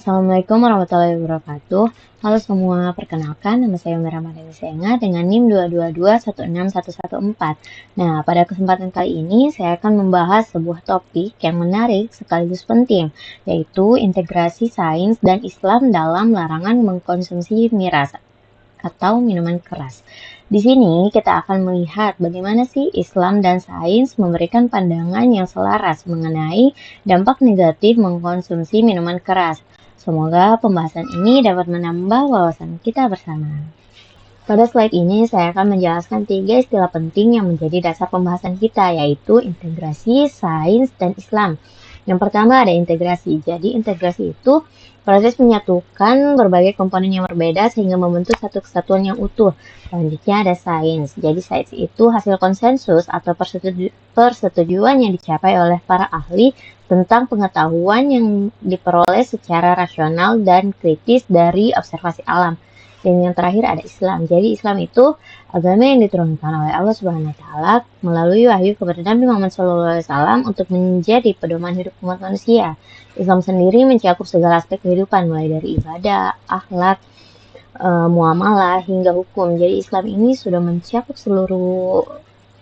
Assalamualaikum warahmatullahi wabarakatuh. Halo semua, perkenalkan nama saya Umi Ramadhani Senga dengan NIM 222-16114. Nah, pada kesempatan kali ini saya akan membahas sebuah topik yang menarik sekaligus penting, yaitu integrasi sains dan Islam dalam larangan mengkonsumsi miras atau minuman keras. Di sini kita akan melihat bagaimana sih Islam dan sains memberikan pandangan yang selaras mengenai dampak negatif mengkonsumsi minuman keras. Semoga pembahasan ini dapat menambah wawasan kita bersama. Pada slide ini saya akan menjelaskan 3 istilah penting yang menjadi dasar pembahasan kita, yaitu integrasi, sains, dan Islam. Yang pertama ada integrasi. Jadi integrasi itu proses menyatukan berbagai komponen yang berbeda sehingga membentuk satu kesatuan yang utuh. Selanjutnya ada sains. Jadi sains itu hasil konsensus atau persetujuan yang dicapai oleh para ahli tentang pengetahuan yang diperoleh secara rasional dan kritis dari observasi alam. Dan yang terakhir ada Islam. Jadi Islam itu agama yang diturunkan oleh Allah Subhanahu wa taala melalui wahyu kepada Nabi Muhammad SAW untuk menjadi pedoman hidup umat manusia. Islam sendiri mencakup segala aspek kehidupan mulai dari ibadah, akhlak, muamalah hingga hukum. Jadi Islam ini sudah mencakup seluruh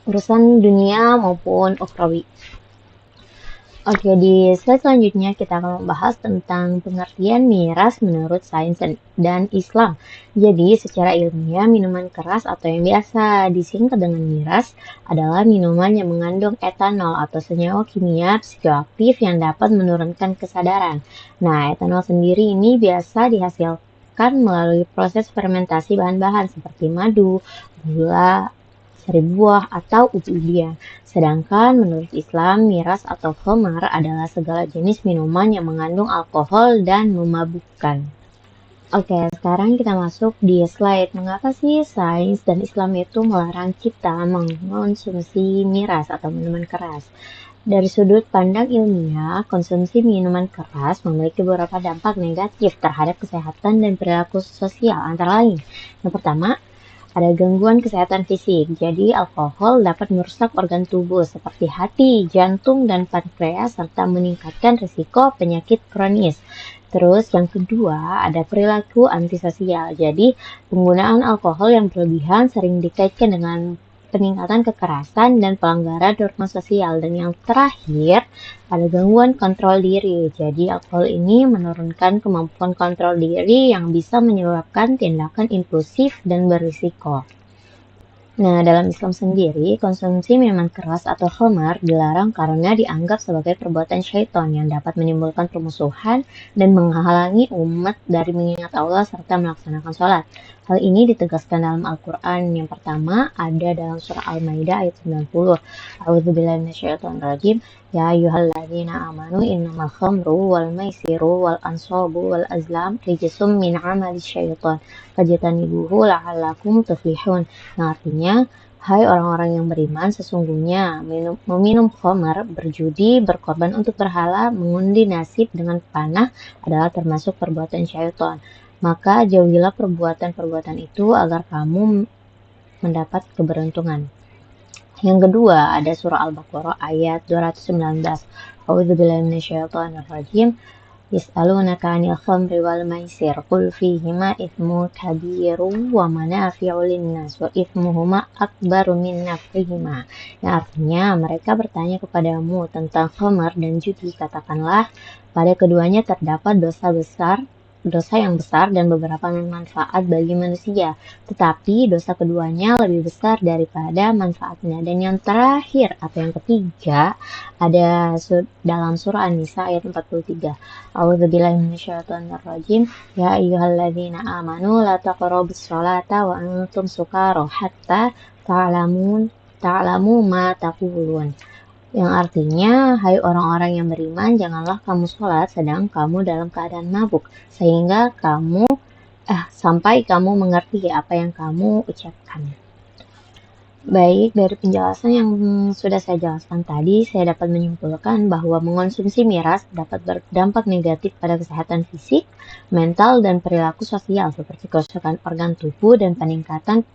urusan dunia maupun ukhrawi. Oke, di slide selanjutnya kita akan membahas tentang pengertian miras menurut sains dan Islam. Jadi, secara ilmiah, minuman keras atau yang biasa disingkat dengan miras adalah minuman yang mengandung etanol atau senyawa kimia psikoaktif yang dapat menurunkan kesadaran. Nah, etanol sendiri ini biasa dihasilkan melalui proses fermentasi bahan-bahan seperti madu, gula, sari buah, atau ubi-ubian. Sedangkan menurut Islam, miras atau khamar adalah segala jenis minuman yang mengandung alkohol dan memabukkan. Oke, sekarang kita masuk di slide. Mengapa sih sains dan Islam itu melarang kita mengkonsumsi miras atau minuman keras? Dari sudut pandang ilmiah, konsumsi minuman keras memiliki beberapa dampak negatif terhadap kesehatan dan perilaku sosial, antara lain. Yang pertama, ada gangguan kesehatan fisik. Jadi, alkohol dapat merusak organ tubuh seperti hati, jantung, dan pankreas serta meningkatkan risiko penyakit kronis. Terus yang kedua, ada perilaku antisosial. Jadi, penggunaan alkohol yang berlebihan sering dikaitkan dengan peningkatan kekerasan dan pelanggaran norma sosial. Dan yang terakhir, ada gangguan kontrol diri. Jadi, alkohol ini menurunkan kemampuan kontrol diri yang bisa menyebabkan tindakan impulsif dan berisiko. Nah, dalam Islam sendiri, konsumsi minuman keras atau khamar dilarang karena dianggap sebagai perbuatan syaitan yang dapat menimbulkan permusuhan dan menghalangi umat dari mengingat Allah serta melaksanakan sholat. Hal ini ditegaskan dalam Al-Quran. Yang pertama ada dalam surah Al-Maidah ayat 90. A'udzubillahi minasyaitonirrajim. Ya ayyuhalladzina amanu innamal khamru wal maisiru wal ansabu wal azlam rijsum min amali syaitan fajtanibuhu la'allakum tuflihun. Yang artinya, hai orang-orang yang beriman, sesungguhnya meminum khamar, berjudi, berkorban untuk berhala, mengundi nasib dengan panah adalah termasuk perbuatan syaitan. Maka jauhilah perbuatan-perbuatan itu agar kamu mendapat keberuntungan. Yang kedua ada surah Al-Baqarah ayat 219. A'udzubillahi minasyaitonirrajim. Yas'alunaka 'anil khamri wal maisir qul fihima itsmun kabirun wa manafi'u lin-nas wa itsmuhuma akbaru min naf'ihima. Yang artinya mereka bertanya kepadamu tentang khamar dan judi, katakanlah pada keduanya terdapat dosa yang besar dan beberapa manfaat bagi manusia, tetapi dosa keduanya lebih besar daripada manfaatnya. Dan yang terakhir atau yang ketiga ada dalam surah An-Nisa ayat 43. A'udzubillahi minasyaitonirrajim. Ya ayyuhalladzina amanu la taqrabus sholata wa antum sukara hatta ta'lamu ma taqulun. Yang artinya, hai orang-orang yang beriman, janganlah kamu sholat sedang kamu dalam keadaan mabuk, sehingga sampai kamu mengerti apa yang kamu ucapkan. Baik, dari penjelasan yang sudah saya jelaskan tadi, saya dapat menyimpulkan bahwa mengonsumsi miras dapat berdampak negatif pada kesehatan fisik, mental, dan perilaku sosial seperti kerusakan organ tubuh dan peningkatan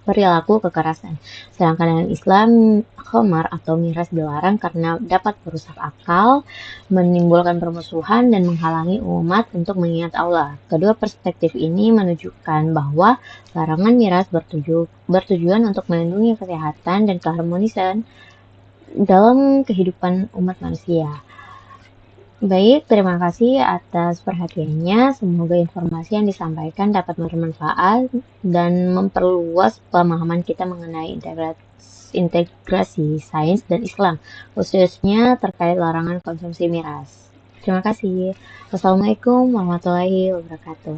perilaku kekerasan. Sedangkan dalam Islam, khamar atau miras dilarang karena dapat merusak akal, menimbulkan permusuhan, dan menghalangi umat untuk mengingat Allah. Kedua perspektif ini menunjukkan bahwa larangan miras bertujuan untuk melindungi kesehatan dan keharmonisan dalam kehidupan umat manusia. Baik, terima kasih atas perhatiannya. Semoga informasi yang disampaikan dapat bermanfaat dan memperluas pemahaman kita mengenai integrasi sains dan Islam, khususnya terkait larangan konsumsi miras. Terima kasih. Wassalamualaikum warahmatullahi wabarakatuh.